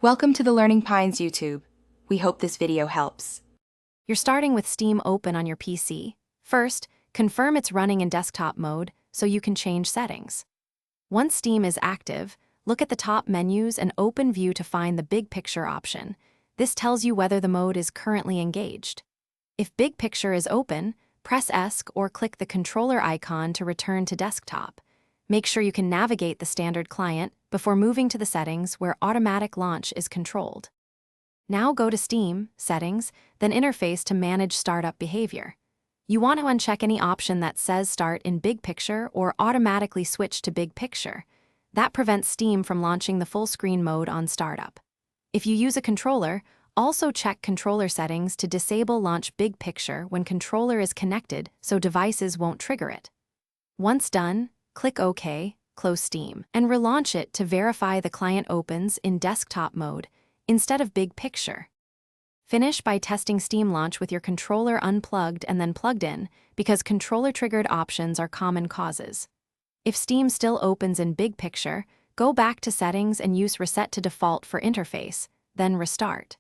Welcome to the Learning Pines YouTube. We hope this video helps. You're starting with Steam open on your PC. First, confirm it's running in desktop mode so you can change settings. Once Steam is active, look at the top menus and open View to find the Big Picture option. This tells you whether the mode is currently engaged. If Big Picture is open, press ESC or click the controller icon to return to desktop. Make sure you can navigate the standard client before moving to the settings where automatic launch is controlled. Now go to Steam, Settings, then Interface to manage startup behavior. You want to uncheck any option that says Start in Big Picture or automatically switch to Big Picture. That prevents Steam from launching the full screen mode on startup. If you use a controller, also check controller settings to disable Launch Big Picture when controller is connected so devices won't trigger it. Once done, click OK, close Steam, and relaunch it to verify the client opens in desktop mode instead of Big Picture. Finish by testing Steam launch with your controller unplugged and then plugged in, because controller-triggered options are common causes. If Steam still opens in Big Picture, go back to Settings and use Reset to Default for interface, then restart.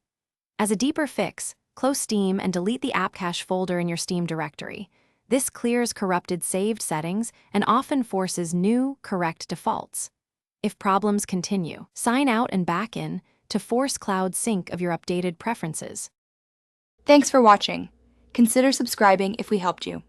As a deeper fix, close Steam and delete the app cache folder in your Steam directory. This clears corrupted saved settings and often forces new, correct defaults. If problems continue, sign out and back in to force cloud sync of your updated preferences. Thanks for watching. Consider subscribing if we helped you.